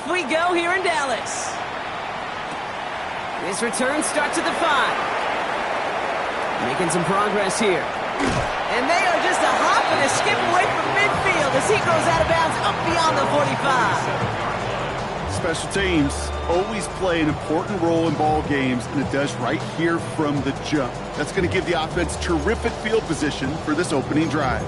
off we go here in Dallas. His return starts at the 5. Making some progress here. And they are just a hop and a skip away from midfield as he goes out of bounds up beyond the 45. Special teams always play an important role in ball games, and it does right here from the jump. That's going to give the offense terrific field position for this opening drive.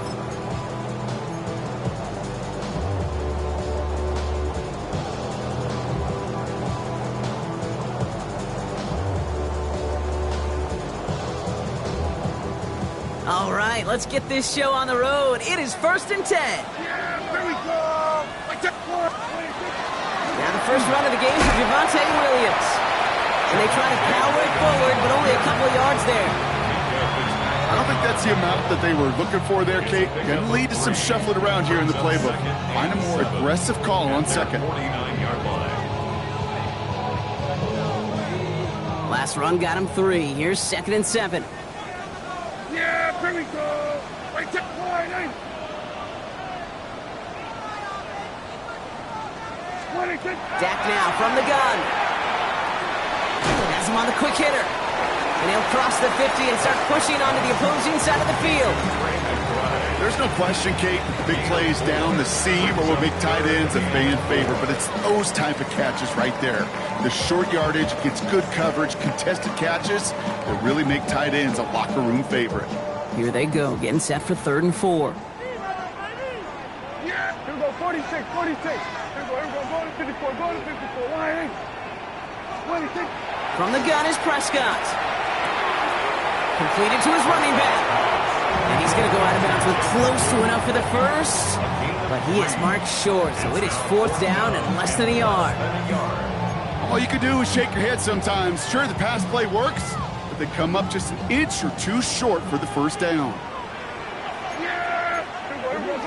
All right, let's get this show on the road. It is 1st and 10. Yeah, here we go. Now the first run of the game for Javonte Williams. And they try to power it forward, but only a couple of yards there. I don't think that's the amount that they were looking for there, Kate. Going to lead to some shuffling around here in the playbook. Find a more aggressive call on second. Last run got him 3. Here's 2nd and 7. Yeah, here we go. Wait, check line, eh? Dak now from the gun. Has him on the quick hitter. And he'll cross the 50 and start pushing onto the opposing side of the field. There's no question, Kate, big plays down the seam or will make tight ends a fan favorite, but it's those type of catches right there. The short yardage gets good coverage, contested catches that really make tight ends a locker room favorite. Here they go, getting set for 3rd and 4. Yeah, here we go, 46. Here we go, go to 54, go to 54, line, 26. From the gun is Prescott. Completed to his running back. And he's going to go out of bounds with close to enough for the first. But he is marked short, so it is 4th down and less than a yard. All you can do is shake your head sometimes. Sure, the pass play works, but they come up just an inch or two short for the first down. Yeah! Here we go,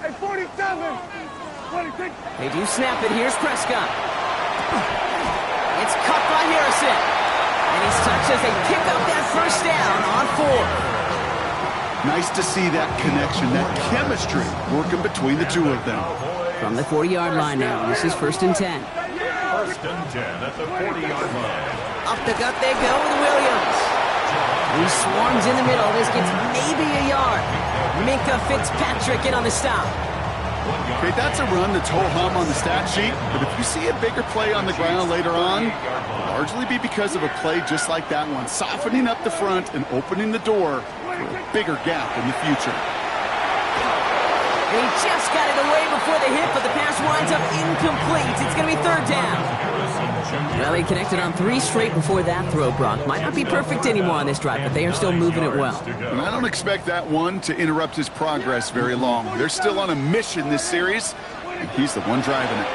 hey, 47! 26! They do snap it. Here's Prescott. It's caught by Harrison. And he's touched as they pick up that first down on 4. Nice to see that connection, that chemistry working between the two of them. From the 40-yard line now, this is 1st and 10. 1st and 10 at the 40-yard line. Up the gut they go with Williams. He swarms in the middle. This gets maybe a yard. Minka Fitzpatrick in on the stop. Okay, that's a run that's ho-hum on the stat sheet, but if you see a bigger play on the ground later on, it'll largely be because of a play just like that one, softening up the front and opening the door for a bigger gap in the future. And he just got it away before the hit, but the pass winds up incomplete. It's going to be 3rd down. Well, he connected on 3 straight before that throw, Brock. Might not be perfect anymore on this drive, but they are still moving it well. And I don't expect that one to interrupt his progress very long. They're still on a mission this series, and he's the one driving it.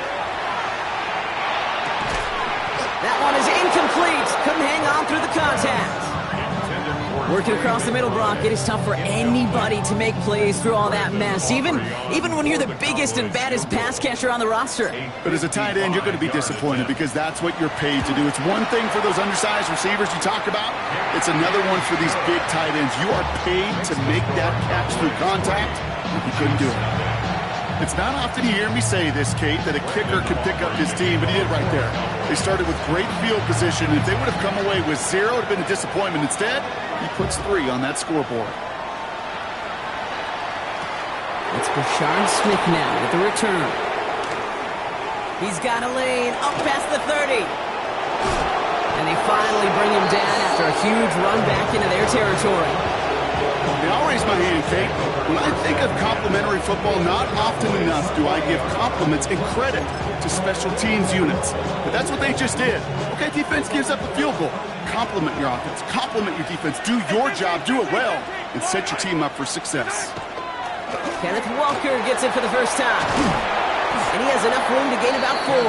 That one is incomplete. Couldn't hang on through the contact. Working across the middle, Brock, it is tough for anybody to make plays through all that mess, even when you're the biggest and baddest pass catcher on the roster. But as a tight end, you're going to be disappointed because that's what you're paid to do. It's one thing for those undersized receivers you talk about. It's another one for these big tight ends. You are paid to make that catch through contact, and he couldn't do it. It's not often you hear me say this, Kate, that a kicker can pick up his team, but he did right there. They started with great field position. If they would have come away with 0, it would have been a disappointment. Instead, he puts 3 on that scoreboard. It's Brashard Smith now with the return. He's got a lane up past the 30. And they finally bring him down after a huge run back into their territory. Now I'll raise my hand, Kate. When I think of complimentary football, not often enough do I give compliments and credit to special teams units. But that's what they just did. Okay, defense gives up a field goal. Compliment your offense. Compliment your defense. Do your job. Do it well. And set your team up for success. Kenneth Walker gets it for the first time. And he has enough room to gain about 4.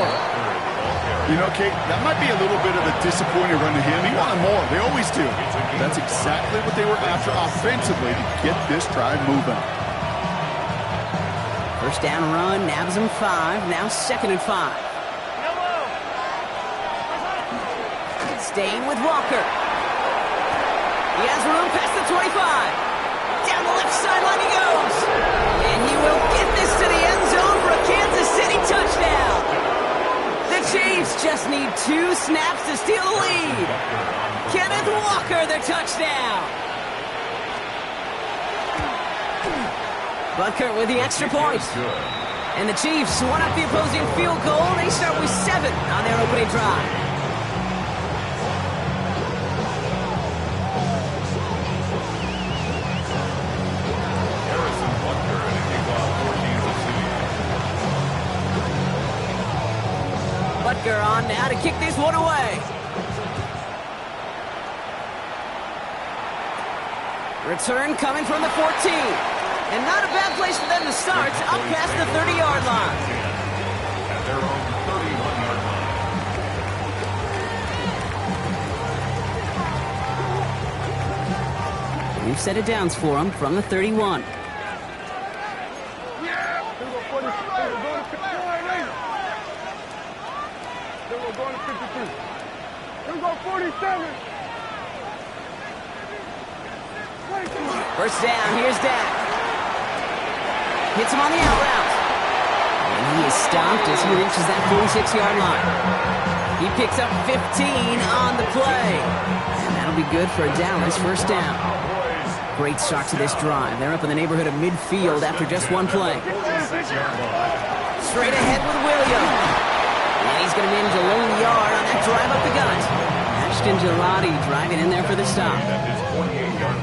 You know, Kate, that might be a little bit of a disappointing run to him. He wanted more. They always do. That's exactly what they were after offensively to get this drive moving. First down run, nabs him 5. Now 2nd and 5. Staying with Walker. He has room past the 25. Down the left sideline he goes. And he will get this 2 snaps to steal the lead. Kenneth Walker, the touchdown. Butker with the extra point. And the Chiefs one up the opposing field goal. They start with 7 on their opening drive. Butker on now to kick this one away. Return coming from the 14. And not a bad place for them to start, up past the 30-yard line. At their own 31-yard line. We've set it downs for them from the 31. We're going to 53. We're going 47. First down, here's Dak. Hits him on the out route. And he is stopped as he reaches that 46-yard line. He picks up 15 on the play. And that'll be good for a Dallas first down. Great start to this drive. They're up in the neighborhood of midfield after just one play. Straight ahead with Williams. And he's going to manage a lone yard on that drive up the gut. Ashton Gelati driving in there for the stop.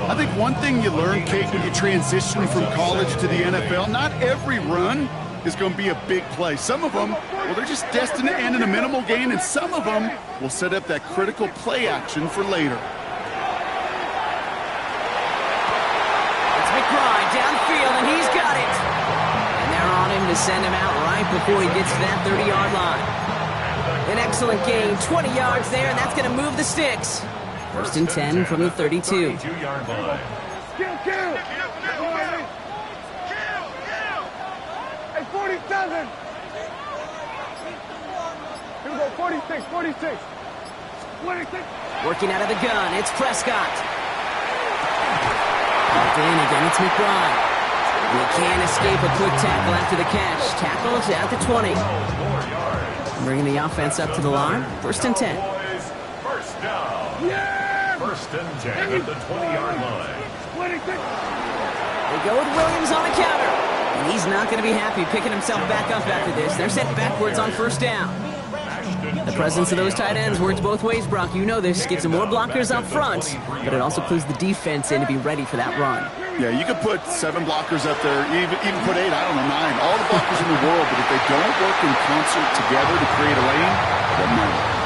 I think one thing you learn, Kate, when you transition from college to the NFL, not every run is going to be a big play. Some of them, well, they're just destined to end in a minimal gain, and some of them will set up that critical play action for later. It's McBride downfield, and he's got it. And they're on him to send him out right before he gets to that 30-yard line. An excellent gain, 20 yards there, and that's going to move the sticks. First and 10 from the 32. 32-yard line. Kill. Hey, 47. Here we go, 46. 26. Working out of the gun, it's Prescott. Back in again, it's McBride. And he can't escape a quick tackle after the catch. Tackles at the 20. Bringing the offense up to the line. First and 10. First down. Yeah! First and 10 at the 20-yard line. 26. They go with Williams on the counter. And he's not going to be happy picking himself back up after this. They're sent backwards on first down. The presence of those tight ends works both ways, Brock. You know this. Gives them more blockers up front, but it also clues the defense in to be ready for that run. Yeah, you could put 7 blockers up there, even put 8, I don't know, 9. All the blockers in the world, but if they don't work in concert together to create a lane, it doesn't matter.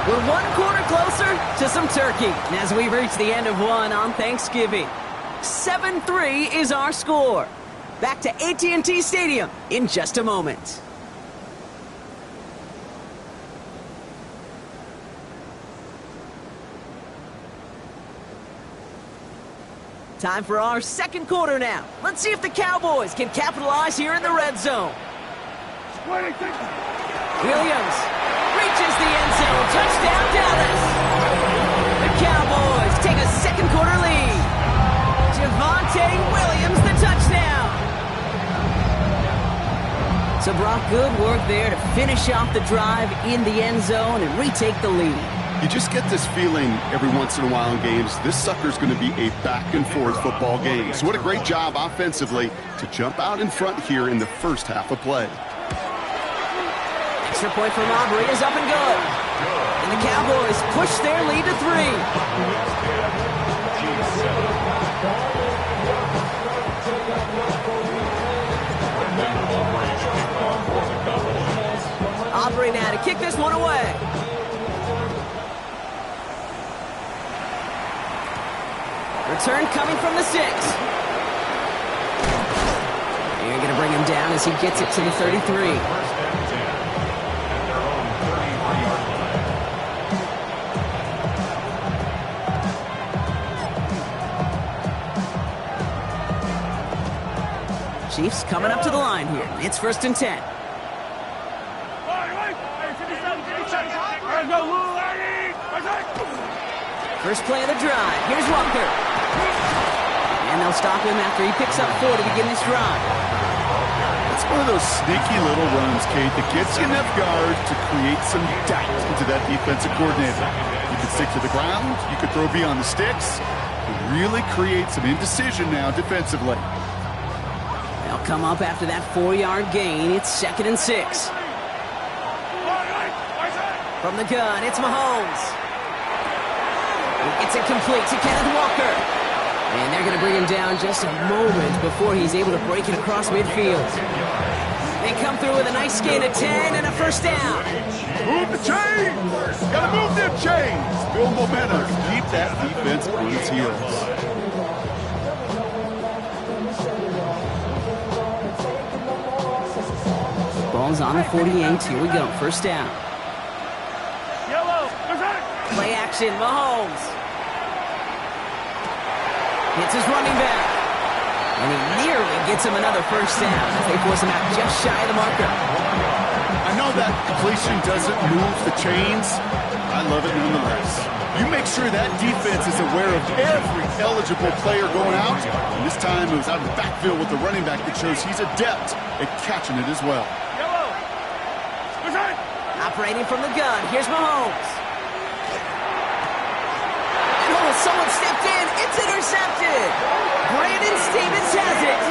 We're one quarter closer to some turkey as we reach the end of one on Thanksgiving. 7-3 is our score. Back to AT&T Stadium in just a moment. Time for our second quarter now. Let's see if the Cowboys can capitalize here in the red zone. 26. Williams reaches the end zone. Touchdown, Dallas. The Cowboys take a second quarter lead. Javonte Williams, the touchdown. So, Brock, good work there to finish off the drive in the end zone and retake the lead. You just get this feeling every once in a while in games, this sucker's going to be a back-and-forth football game. So what a great job offensively to jump out in front here in the first half of play. Extra point from Aubrey is up and good. And the Cowboys push their lead to 3. Aubrey now to kick this one away. Return coming from the 6. You're going to bring him down as he gets it to the 33. Chiefs coming up to the line here. It's first and 10. First play of the drive. Here's Walker. And they'll stop him after he picks up 4 to begin this drive. It's one of those sneaky little runs, Kate, that gets you enough guard to create some doubt into that defensive coordinator. You could stick to the ground, you could throw beyond the sticks, and really create some indecision now defensively. They'll come up after that 4-yard gain. It's 2nd and 6. From the gun, it's Mahomes. It's incomplete to Kenneth Walker. And they're going to bring him down just a moment before he's able to break it across midfield. They come through with a nice gain of 10 and a first down. Move the chains! Gotta move them chains! Build momentum. Keep that defense on its heels. Ball's on the 48. Here we go. First down. Play action, Mahomes. Hits his running back. And he nearly gets him another first down as they force him out just shy of the marker. I know that completion doesn't move the chains. I love it nonetheless. You make sure that defense is aware of every eligible player going out. And this time it was out of the backfield with the running back that shows he's adept at catching it as well. Operating from the gun, here's Mahomes. Oh, someone stepped in. It's intercepted. Brandon Stevens has it.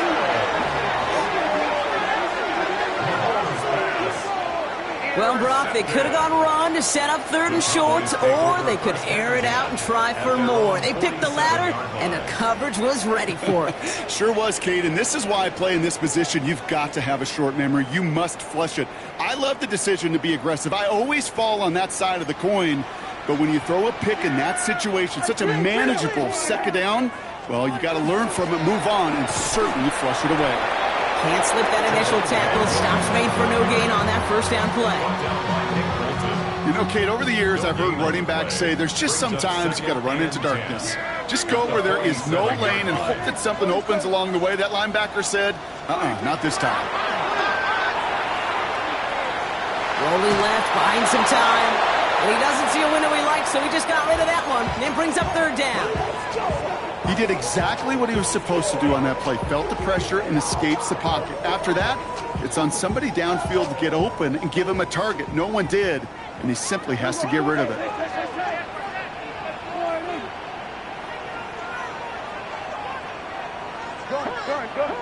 Well, Brock, they could have gone run to set up 3rd and short, or they could air it out and try for more. They picked the latter, and the coverage was ready for it. Sure was, Kate, and this is why I play in this position. You've got to have a short memory. You must flush it. I love the decision to be aggressive. I always fall on that side of the coin. But when you throw a pick in that situation, such a manageable 2nd down, well, you got to learn from it, move on, and certainly flush it away. Can't slip that initial tackle. Stops made for no gain on that first down play. You know, Kate, over the years, I've heard running backs say there's just sometimes you got to run into darkness. Just go where there is no lane and hope that something opens along the way. That linebacker said, not this time. Rolling left, buying some time. But he doesn't see a window he likes, so he just got rid of that one. And then brings up 3rd down. He did exactly what he was supposed to do on that play. Felt the pressure and escapes the pocket. After that, it's on somebody downfield to get open and give him a target. No one did, and he simply has to get rid of it. Go.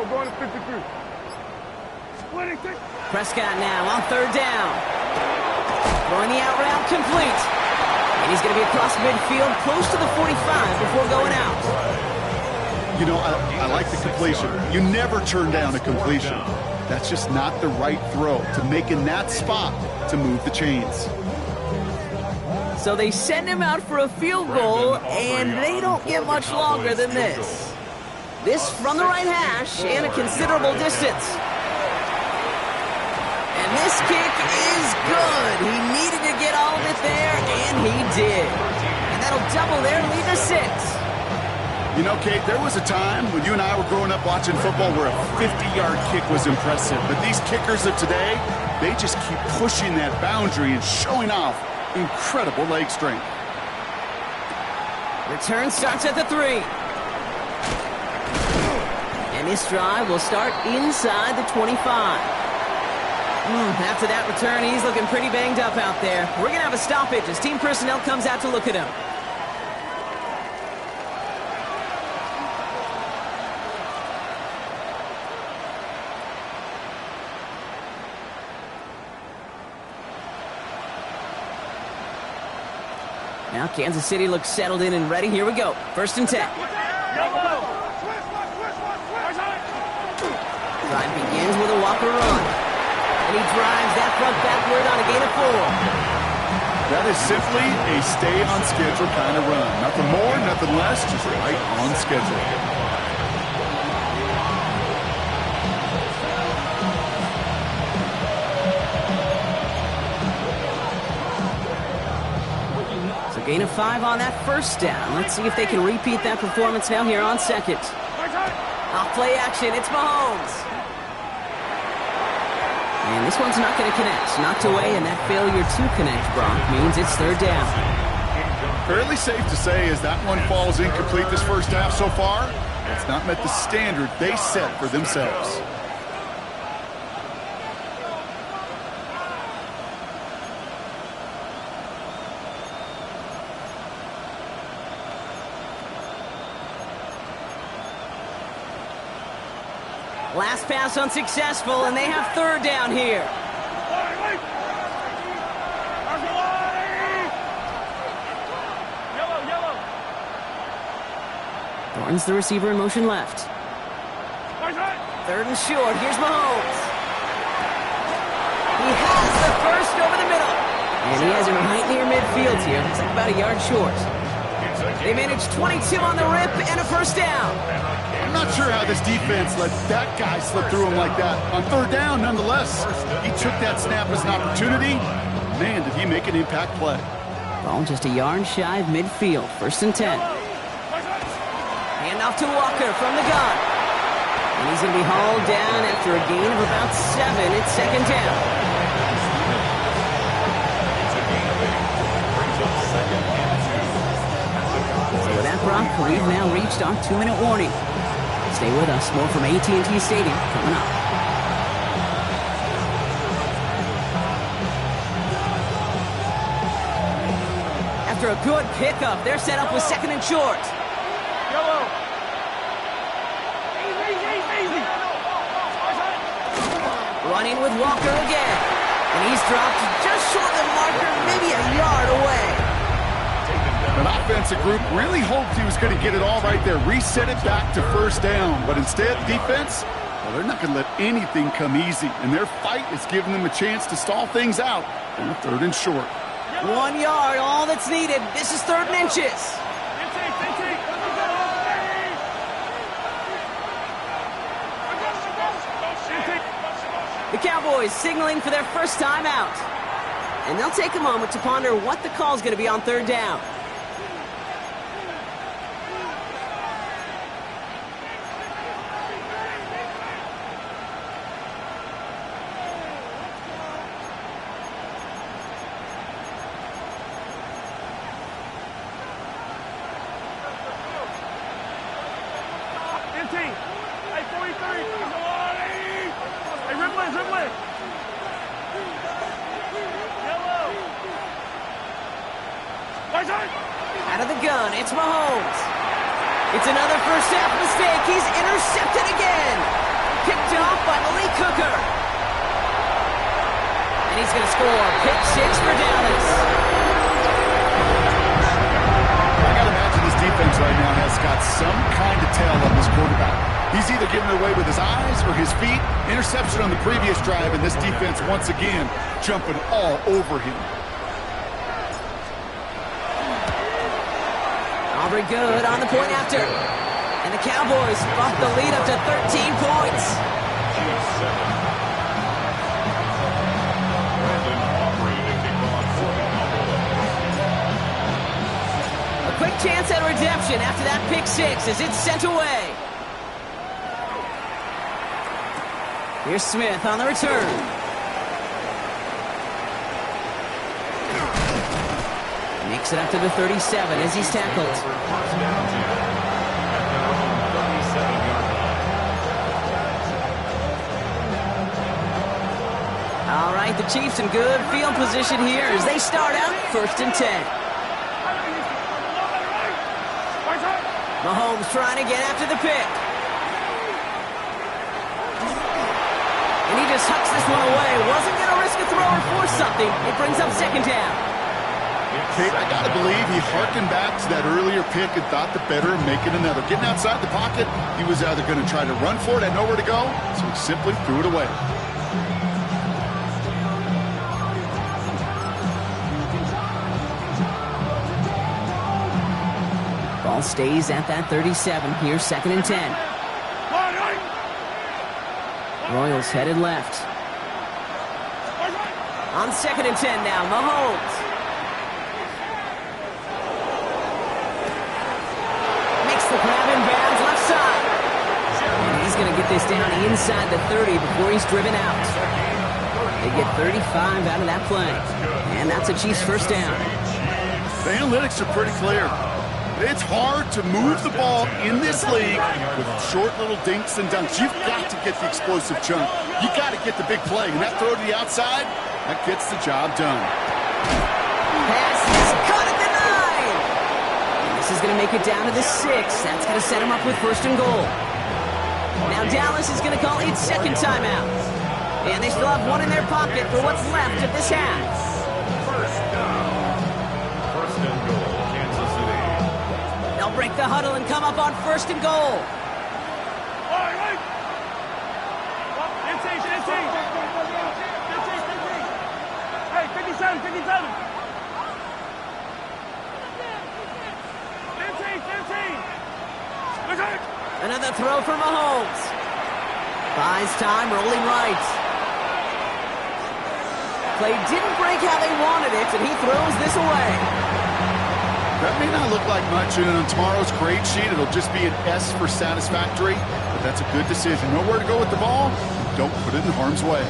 Going to 53. Prescott now on 3rd down. Throwing the out route complete. And he's going to be across midfield close to the 45 before going out. You know, I like the completion. You never turn down a completion. That's just not the right throw to make in that spot to move the chains. So they send him out for a field goal, and they don't get much longer than this. This from the right hash and a considerable distance. And this kick is good. He needed to get all of it there, and he did. And that'll double their lead to 6. You know, Kate, there was a time when you and I were growing up watching football where a 50-yard kick was impressive. But these kickers of today, they just keep pushing that boundary and showing off incredible leg strength. Return starts at the 3. And this drive will start inside the 25. After that return, he's looking pretty banged up out there. We're going to have a stoppage as team personnel comes out to look at him. Now Kansas City looks settled in and ready. Here we go. 1st and 10. Drive begins with a Walker run. And he drives that front backward on a gain of 4. That is simply a stay-on-schedule kind of run. Nothing more, nothing less, just right on schedule. So gain of 5 on that first down. Let's see if they can repeat that performance now here on 2nd. Off play action, it's Mahomes. And this one's not going to connect. Knocked away, and that failure to connect, Brock, means it's third down. Fairly safe to say as that one falls incomplete this first half so far, it's not met the standard they set for themselves. Last pass unsuccessful, and they have third down here. Thornton's the receiver in motion left. Third and short. Here's Mahomes. He has the first over the middle. And he has him right near midfield here. It's like about a yard short. They managed 22 on the rip and a first down. I'm not sure how this defense let that guy slip through him like that. On third down, nonetheless, he took that snap as an opportunity. Man, did he make an impact play. Ball just a yard shy of midfield. First and 10. Hand off to Walker from the gun. And he's going to be hauled down after a gain of about 7. It's second down. So with that, Brock, we've now reached our 2-minute warning. Stay with us. More from AT&T Stadium coming up. After a good pickup, they're set up with second and short. Running with Walker again. And he's dropped just short of the marker, maybe a yard away. An offensive group really hoped he was going to get it all right there, reset it back to first down. But instead, defense, well, they're not going to let anything come easy. And their fight is giving them a chance to stall things out on a third and short. 1 yard, all that's needed. This is third and inches. The Cowboys signaling for their first time out. And they'll take a moment to ponder what the call's going to be on third down. Out of the gun, it's Mahomes. It's another first half mistake. He's intercepted again. Picked off by Leeg. And he's going to score. Pick 6 for Dallas. I got to imagine this defense right now has got some kind of tail on this quarterback. He's either giving it away with his eyes or his feet. Interception on the previous drive, and this defense once again jumping all over him. Aubrey good on the point after. And the Cowboys bump the lead up to 13 points. A quick chance at redemption after that pick 6 as it's sent away. Here's Smith on the return. Makes it up to the 37 as he's tackled. All right, the Chiefs in good field position here as they start out first and 10. Mahomes trying to get after the pick. And he just hucks this one away. Wasn't going to risk a throw or force something. It brings up second down. Kate, I got to believe he harkened back to that earlier pick and thought the better of making another. Getting outside the pocket, he was either going to try to run for it, had nowhere to go, so he simply threw it away. Ball stays at that 37. Here's second and 10. Royals headed left. On second and 10 now, Mahomes. The grab in bounds left side. this down inside the 30 before he's driven out. They get 35 out of that play. And that's a Chiefs first down. The analytics are pretty clear. It's hard to move the ball in this league with short little dinks and dunks. You've got to get the explosive chunk. You've got to get the big play. And that throw to the outside, that gets the job done. Pass is caught at the 9. And this is going to make it down to the 6. That's going to set him up with first and goal. Now Dallas is going to call its second timeout. And they still have one in their pocket for what's left of this half. First and goal, Kansas City. They'll break the huddle and come up on first and goal. All right. 15. Hey, 57. 15. Another throw for Mahomes. Buys time, rolling right. Play didn't break how they wanted it, and he throws this away. That may not look like much, and on tomorrow's grade sheet, it'll just be an S for satisfactory, but that's a good decision. Nowhere to go with the ball, don't put it in harm's way.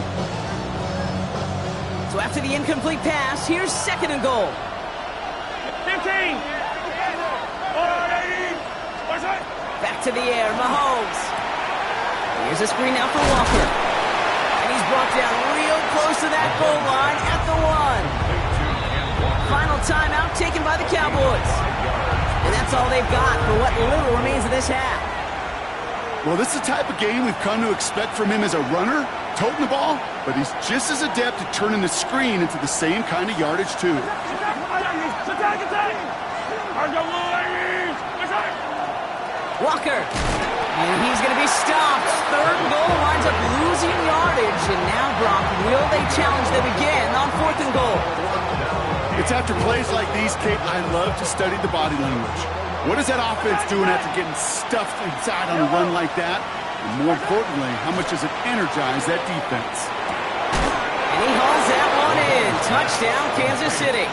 So after the incomplete pass, here's second and goal. 15. Back to the air, Mahomes. Here's a screen now for Walker. And he's brought down real close to that goal line at the 1. Final timeout taken by the Cowboys. And that's all they've got for what little remains of this half. Well, this is the type of game we've come to expect from him as a runner, toting the ball, but he's just as adept at turning the screen into the same kind of yardage, too. Walker, and he's going to be stopped. Third and goal winds up losing yardage. And now, Brock, will they challenge them again on fourth and goal? It's after plays like these, Kate, I love to study the body language. What is that offense doing after getting stuffed inside on a run like that? And more importantly, how much does it energize that defense? And he hauls that one in. Touchdown, Kansas City.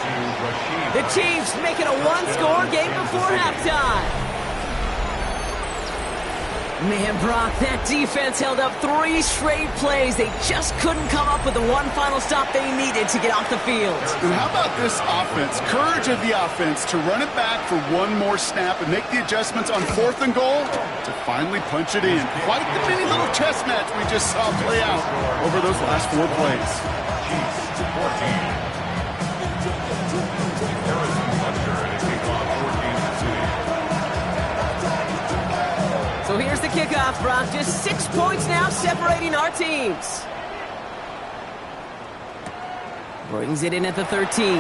The Chiefs make it a one-score game before halftime. Man, Brock, that defense held up 3 straight plays. They just couldn't come up with the one final stop they needed to get off the field. And how about this offense? Courage of the offense to run it back for one more snap and make the adjustments on fourth and goal to finally punch it in. Quite the mini little chess match we just saw play out over those last 4 plays. So here's the kickoff, Brock. Just 6 points now separating our teams. Brings it in at the 13.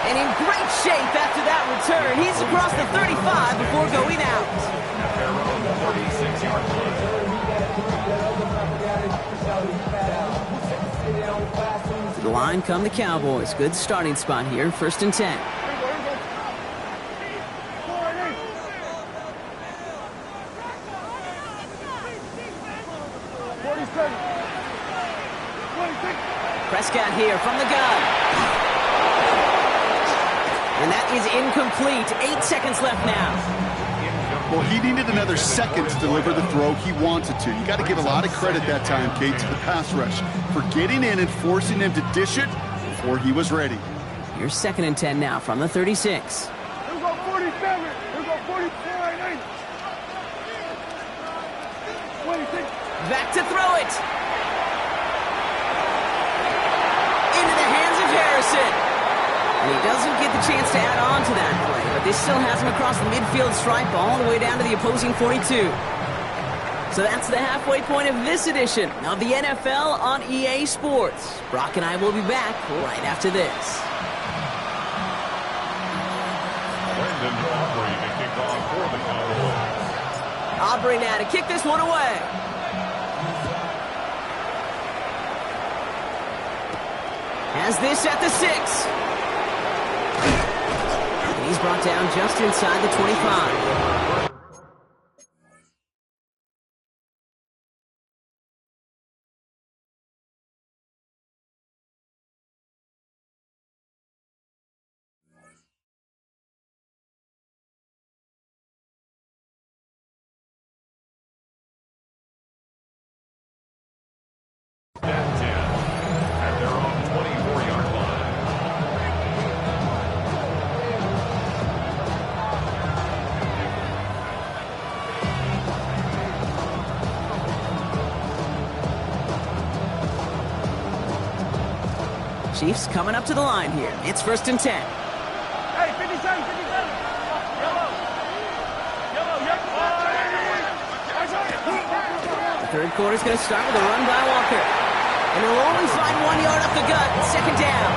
And in great shape after that return. He's across the 35 before going out. To the line come the Cowboys. Good starting spot here. First and 10. Prescott here from the gun. And that is incomplete. 8 seconds left now. Well, he needed another second to deliver the throw he wanted to. You got to give a lot of credit that time, Kate, to the pass rush for getting in and forcing him to dish it before he was ready. Here's second and 10 now from the 36. Here we go 47. Here we go 44. 26. Back to throw it. Into the hands of Harrison. And he doesn't get the chance to add on to that play, but this still has him across the midfield stripe all the way down to the opposing 42. So that's the halfway point of this edition of the NFL on EA Sports. Brock and I will be back right after this. Aubrey now to kick this one away. Has this at the 6. And he's brought down just inside the 25. Chiefs coming up to the line here. It's 1st and 10. Hey, 57, 57. Yellow. The third quarter's going to start with a run by Walker. And they'll only find 1 yard up the gut. 2nd down.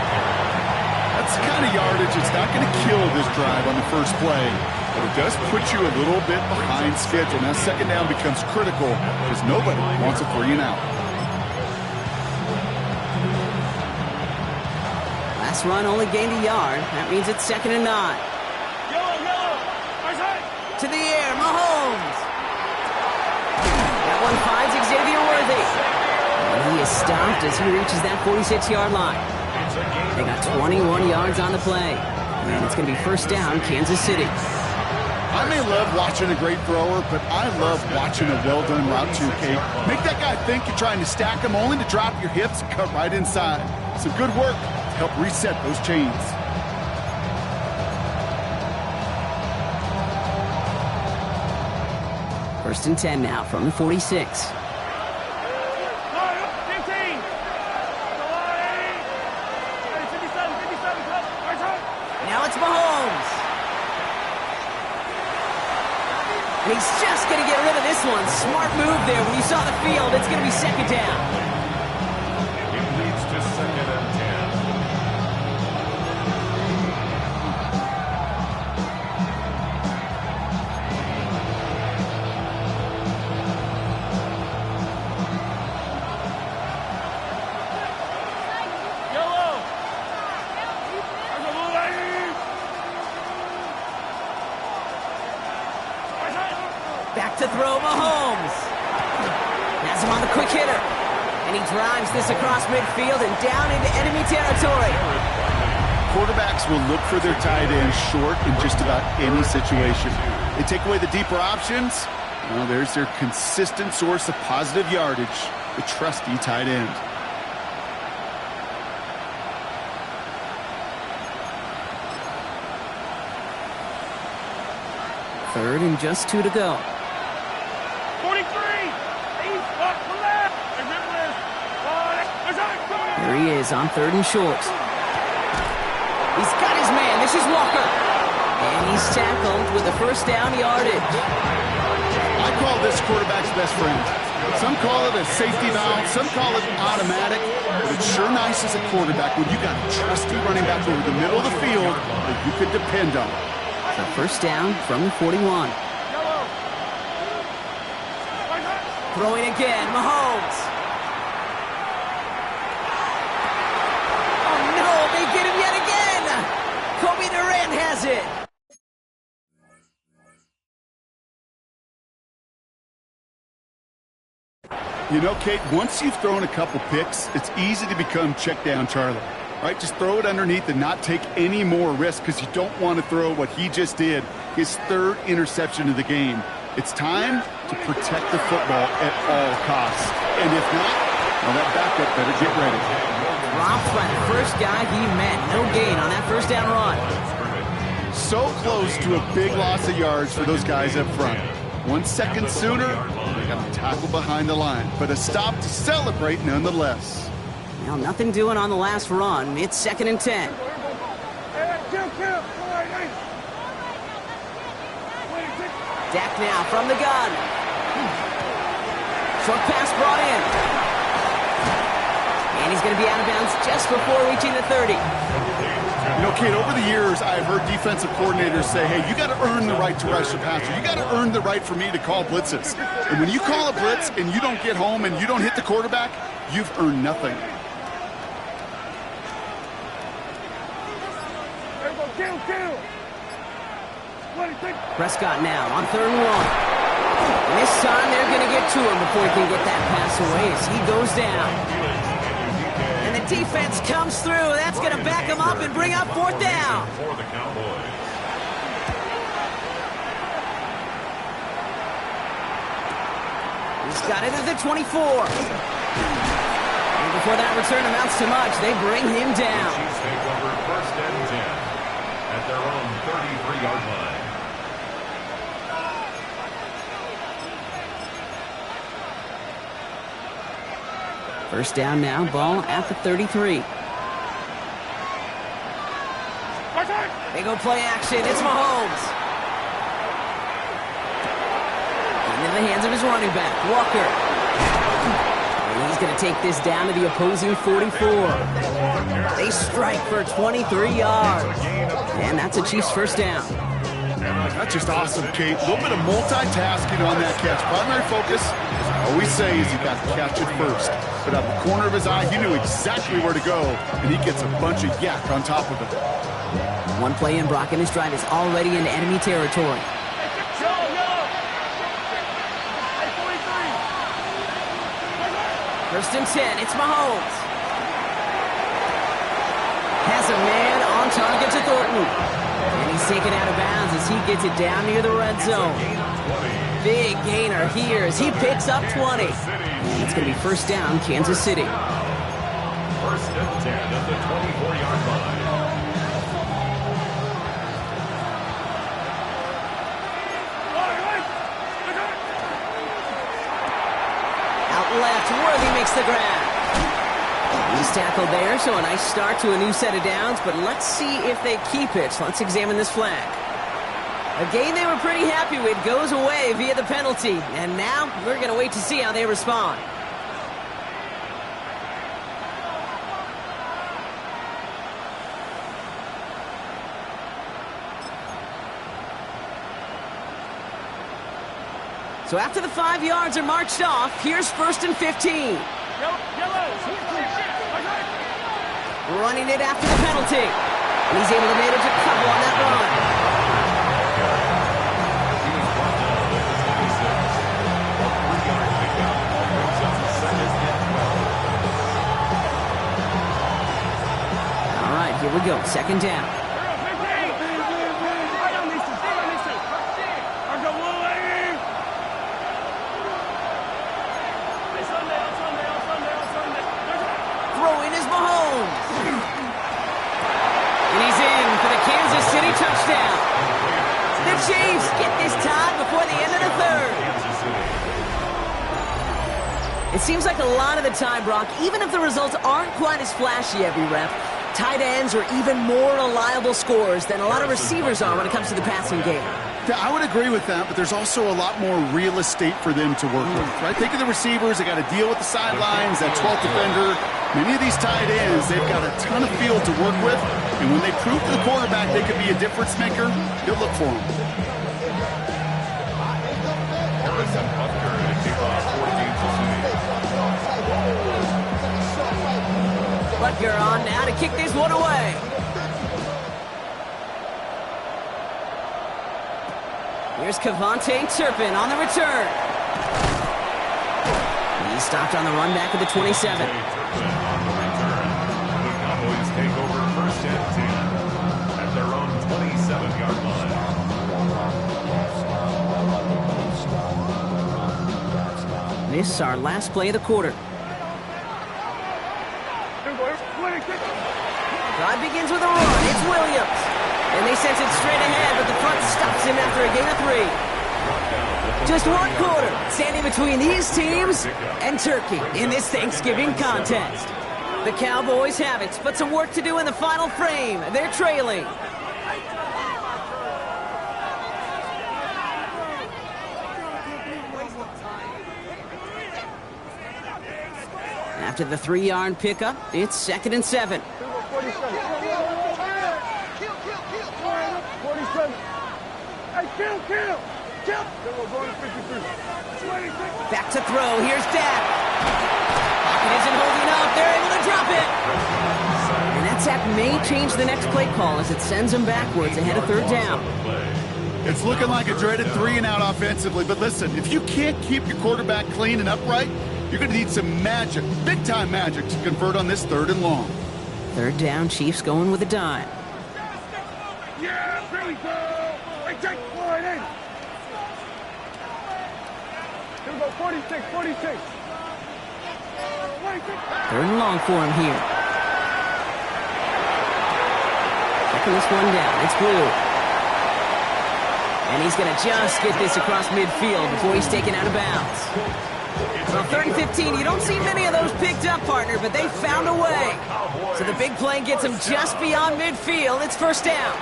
That's the kind of yardage it's not going to kill this drive on the first play. But it does put you a little bit behind schedule. Now 2nd down becomes critical because nobody wants a 3 and out. Last run only gained a yard. That means it's 2nd and 9. Yellow. To the air, Mahomes. That one finds Xavier Worthy. And he is stopped as he reaches that 46-yard line. They got 21 yards on the play. And it's going to be 1st down, Kansas City. I may love watching a great thrower, but I love watching a well-done route too, Kate. Make that guy think you're trying to stack him only to drop your hips and cut right inside. Some good work to help reset those chains. First and 10 now from the 46. Now it's Mahomes. And he's just going to get rid of this one. Smart move there. When you saw the field, it's going to be 2nd down. It leads to 2nd and 10. Back to throw, Mahomes. Has him on the quick hitter. And he drives this across midfield and down into enemy territory. Quarterbacks will look for their tight end short in just about any situation. They take away the deeper options. Well, there's their consistent source of positive yardage, the trusty tight end. Third and just 2 to go. 43. Here he is on 3rd and short. He's got his man. This is Walker. And he's tackled with a 1st down yardage. I call this quarterback's best friend. Some call it a safety valve, some call it automatic, but it's sure nice as a quarterback when you got a trusty running back over the middle of the field that you could depend on. So 1st down from the 41. Throwing again, Mahomes. Oh no, they get him yet again. Kobe Durant has it. You know, Kate, once you've thrown a couple picks, it's easy to become check down Charlie. Right? Just throw it underneath and not take any more risk because you don't want to throw what he just did, his 3rd interception of the game. It's time to protect the football at all costs. And if not, well, that backup better get ready. Dropped by the first guy he met. No gain on that 1st down run. So close to a big loss of yards for those guys up front. 1 second sooner, they got a tackle behind the line. But a stop to celebrate nonetheless. Now, nothing doing on the last run. It's 2nd and 10. Dak now from the gun. Short pass brought in. And he's going to be out of bounds just before reaching the 30. You know, Kate, over the years, I've heard defensive coordinators say, hey, you got to earn the right to rush the passer. You got to earn the right for me to call blitzes. And when you call a blitz and you don't get home and you don't hit the quarterback, you've earned nothing. Prescott now on 3rd and 1. And this time they're going to get to him before he can get that pass away as he goes down. And the defense comes through. That's going to back him up and bring up 4th down. For the Cowboys. He's got it at the 24. And before that return amounts to much, they bring him down. Chiefs take over 1st and 10 at their own 33-yard line. First down now, ball at the 33. They go play action. It's Mahomes. Into the hands of his running back, Walker. And he's going to take this down to the opposing 44. They strike for 23 yards. And that's a Chiefs first down. That's just awesome, Kate. A little bit of multitasking on that catch. Primary focus, as I always say, is you got to catch it first. But out of the corner of his eye, he knew exactly where to go, and he gets a bunch of yak on top of it. One play in, Brock, and his drive is already in enemy territory. First and 10, it's Mahomes. Has a man on target to Thornton. And he's taken out of bounds as he gets it down near the red zone. Big gainer here as he picks up 20. And it's going to be first down, Kansas City. First and 10 at the 24-yard line. Out left, Worthy makes the grab. He's tackled there, so a nice start to a new set of downs, but let's see if they keep it. Let's examine this flag. A gain they were pretty happy with goes away via the penalty, and now we're going to wait to see how they respond. So after the 5 yards are marched off, here's first and 15. Running it after the penalty. And he's able to manage a couple on that run. All right, here we go. Second down. Throwing is Mahomes. And he's in for the Kansas City touchdown. The Chiefs get this tied before the end of the third. It seems like a lot of the time, Brock, even if the results aren't quite as flashy every rep, tight ends are even more reliable scorers than a lot of receivers are when it comes to the passing game. Yeah, I would agree with that, but there's also a lot more real estate for them to work with, right? Think of the receivers. They got to deal with the sidelines, that 12th defender. Many of these tight ends, they've got a ton of field to work with, and when they prove to the quarterback they could be a difference maker, he'll look for them. Butker on now to kick this one away. Here's Kevontae Turpin on the return. He stopped on the run back at the 27. The Cowboys take over first and 10 at their own 27-yard line. This is our last play of the quarter. Drive begins with a run. It's Williams. And they sent it straight ahead, but the front stops him after a gain of 3. Just one quarter standing between these teams and Turkey in this Thanksgiving contest. The Cowboys have it, but some work to do in the final frame. They're trailing. After the 3-yard pickup, it's 2nd and 7. 47. Hey, kill! We're going to 53. Back to throw. Here's Dak. Pocket isn't holding up. They're able to drop it. And that sack may change the next play call as it sends them backwards ahead of 3rd down. It's looking like a dreaded 3-and-out offensively, but listen, if you can't keep your quarterback clean and upright, you're going to need some magic, big-time magic, to convert on this 3rd and long. 3rd down, Chiefs going with a dime. Yeah, there we go. Hey, take one in. Here we go, 46. 3rd and long for him here. Checking this one down. It's Blue. And he's going to just get this across midfield before he's taken out of bounds. Well, 3rd and 15, you don't see many of those picked up, partner, but they found a way. So the big play gets him just beyond midfield. It's first down.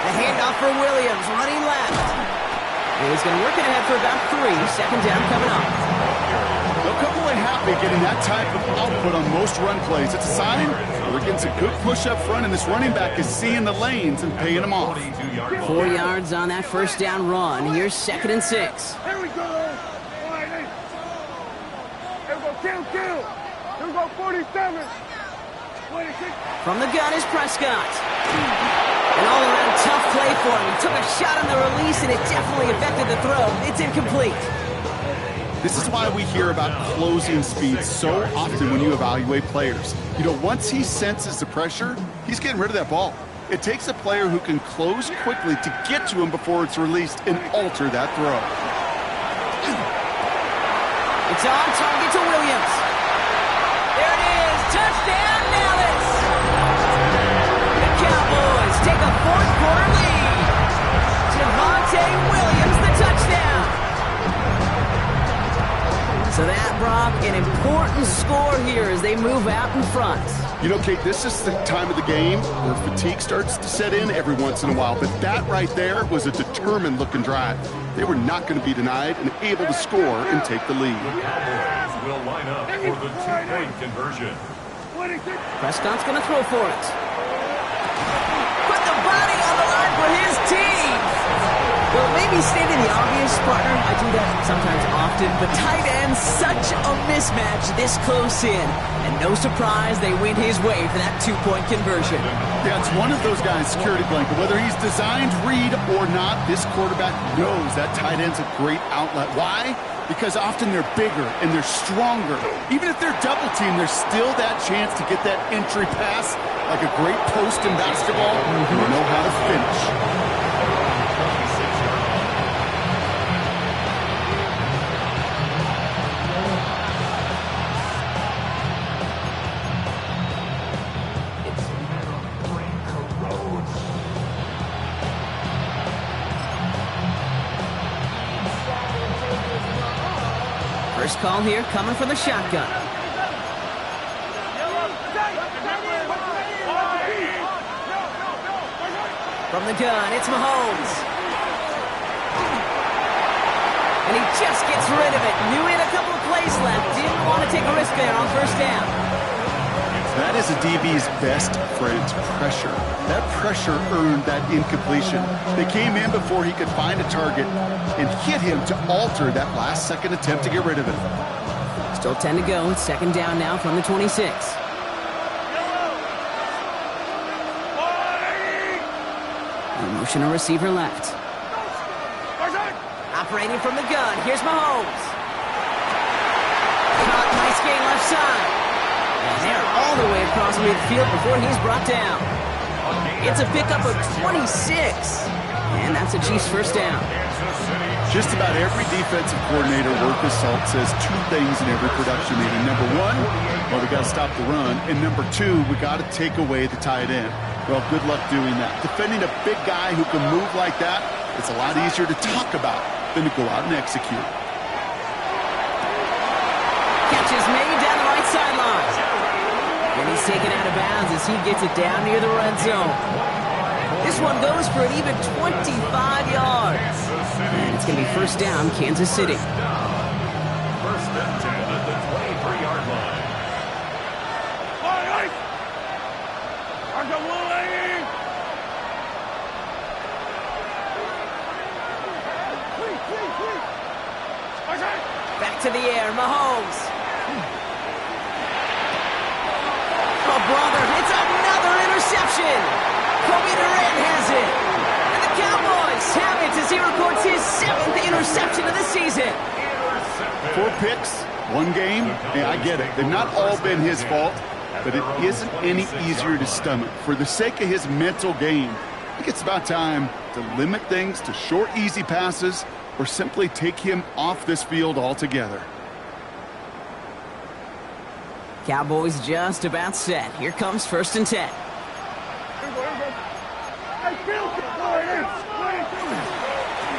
The handoff for Williams, running left. He's going to work it ahead for about 3. Second down coming up. They'll come away happy getting that type of output on most run plays. It's a sign they're getting some good push up front, and this running back is seeing the lanes and paying them off. 4 yards on that first down run. Here's 2nd and 6. Here we go. All right, hey. Here we go. Kill. Here we go. 47. 26. From the gun is Prescott. An all-around tough play for him. He took a shot on the release, and it definitely affected the throw. It's incomplete. This is why we hear about closing speed so often when you evaluate players. You know, once he senses the pressure, he's getting rid of that ball. It takes a player who can close quickly to get to him before it's released and alter that throw. It's on target to Williams. There it is. Touchdown, Dallas. The Cowboys take a 4th quarter lead. Javonte Williams, the touchdown. So that, Brock, an important score here as they move out in front. You know, Kate, this is the time of the game where fatigue starts to set in every once in a while, but that right there was a determined-looking drive. They were not going to be denied and able to score and take the lead. The Cowboys will line up for the 2-point conversion. Prescott's going to throw for it. Put the body on the line for his team. Well, maybe stating the obvious, partner. I do that sometimes often, but tight end, such a mismatch this close in. And no surprise, they went his way for that 2-point conversion. Yeah, it's one of those guys' security blanket. Whether he's designed read or not, this quarterback knows that tight end's a great outlet. Why? Because often they're bigger and they're stronger. Even if they're double teamed, there's still that chance to get that entry pass. Like a great post in basketball, you know how to finish. First call here coming from the shotgun. From the gun, it's Mahomes. And he just gets rid of it. Knew he had a couple of plays left. Didn't want to take a risk there on first down. That is a DB's best friend, pressure. That pressure earned that incompletion. They came in before he could find a target and hit him to alter that last-second attempt to get rid of it. Still 10 to go. It's 2nd down now from the 26. Motion a receiver left. Operating from the gun. Here's Mahomes. Caught, nice gain left side. And they're all the way across midfield before he's brought down. It's a pickup of 26. And that's a Chiefs first down. Just about every defensive coordinator worth his salt says 2 things in every production meeting. Number 1, well, we got to stop the run. And number 2, we got to take away the tight end. Well, good luck doing that. Defending a big guy who can move like that, it's a lot easier to talk about than to go out and execute. Catch is made down the right sideline. And he's taken out of bounds as he gets it down near the red zone. This one goes for an even 25 yards. And it's going to be first down, Kansas City. First and 10 at the 23-yard line. Back to the air, Mahomes. Oh, brother, it's another interception. Kobe Durant has it. And the Cowboys have it as he records his 7th interception of the season. 4 picks, 1 game. Yeah, I get it. They've not all been his fault, but it isn't any easier to stomach. For the sake of his mental game, I think it's about time to limit things to short, easy passes or simply take him off this field altogether. Cowboys just about set. Here comes first and 10.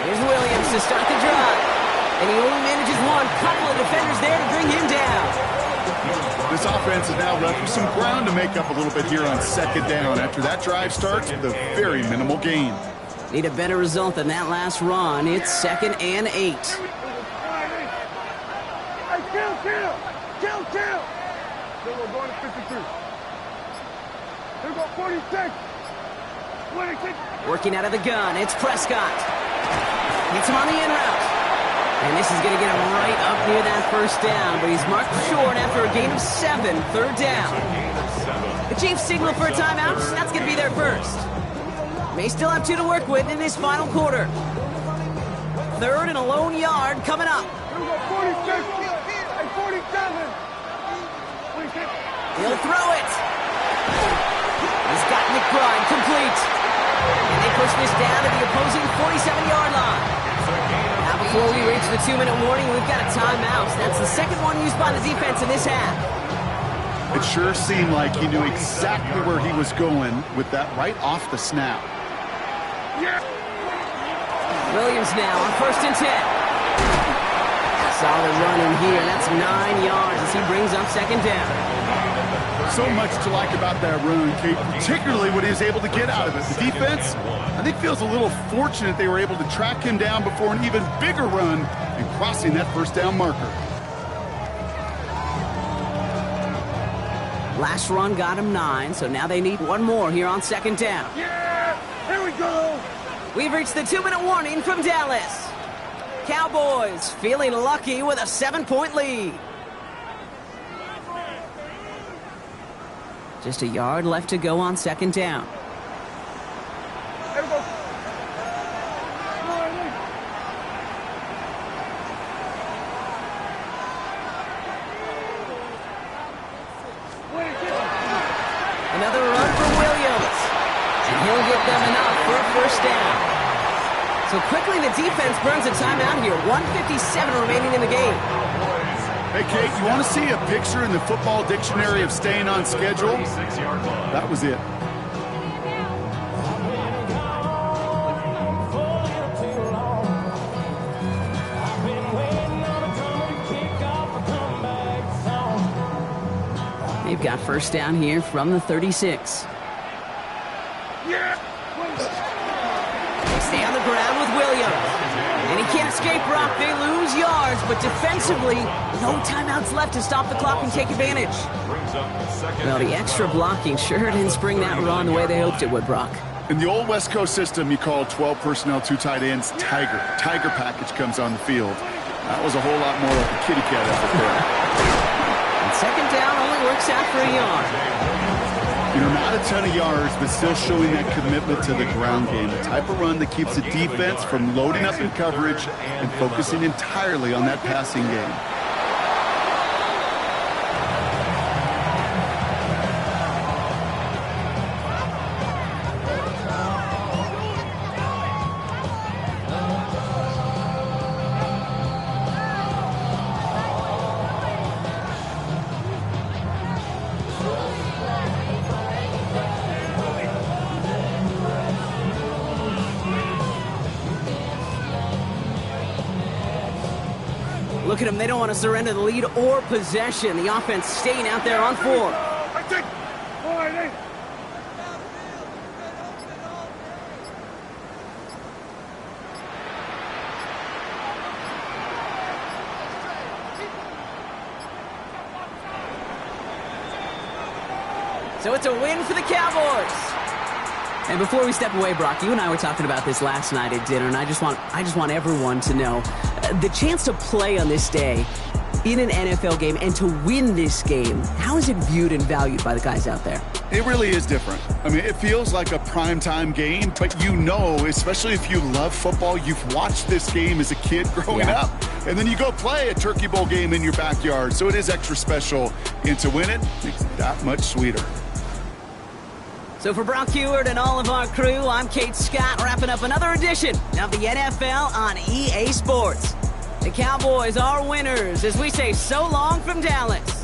Here's Williams to start the drive. And he only manages one. Couple of defenders there to bring him down. This offense is now left with some ground to make up a little bit here on second down. After that drive starts with a very minimal gain. Need a better result than that last run. It's 2nd and 8. Hey, kill. Then we're going to 53. Here we go, 46. 26. Working out of the gun, it's Prescott. Hits him on the in route. And this is going to get him right up near that first down, but he's marked short after a gain of 7, 3rd down. The Chiefs signal for a timeout. That's going to be their first. May still have 2 to work with in this final quarter. 3rd and a lone yard coming up. Here we go, 46. Hey, 47. 26. He'll throw it. He's got McBride complete. And they push this down to the opposing 47-yard line. Now before we reach the 2-minute warning, we've got a timeout. That's the second one used by the defense in this half. It sure seemed like he knew exactly where he was going with that right off the snap. Williams now on 1st and 10. Solid run in here. That's 9 yards as he brings up 2nd down. So much to like about that run, Kate, particularly what he was able to get out of it. The defense, I think, feels a little fortunate they were able to track him down before an even bigger run and crossing that first down marker. Last run got him 9, so now they need one more here on 2nd down. Yeah, here we go. We've reached the 2-minute warning from Dallas. Cowboys feeling lucky with a 7-point lead. Just a yard left to go on 2nd down. Here we go. Another run for Williams. And he'll get them enough for a first down. So quickly the defense burns a timeout here. 1:57 remaining in the game. Hey, Kate, you want to see a picture in the football dictionary of staying on schedule? That was it. They've got first down here from the 36. Yeah. They stay on the ground with Williams. And he can't escape, Brock. They lose yards, but defensively, no timeouts left to stop the clock and take advantage. Well, the extra blocking sure didn't spring that run the way they hoped it would, Brock. In the old West Coast system, you call 12 personnel, 2 tight ends, Tiger. Tiger package comes on the field. That was a whole lot more like a kitty cat effort there. And 2nd down only works out for a yard. You know, not a ton of yards, but still showing that commitment to the ground game. The type of run that keeps the defense from loading up in coverage and focusing entirely on that passing game. Look at them. They don't want to surrender the lead or possession. The offense staying out there on 4. I think. All right, hey. So it's a win for the Cowboys. And before we step away, Brock, you and I were talking about this last night at dinner, and I just want everyone to know the chance to play on this day in an NFL game and to win this game. How is it viewed and valued by the guys out there? It really is different. I mean, it feels like a primetime game, but you know, especially if you love football, you've watched this game as a kid growing up. And then you go play a Turkey Bowl game in your backyard. So it is extra special. And to win it makes it that much sweeter. So for Brock Heward and all of our crew, I'm Kate Scott, wrapping up another edition of the NFL on EA Sports. The Cowboys are winners as we say so long from Dallas.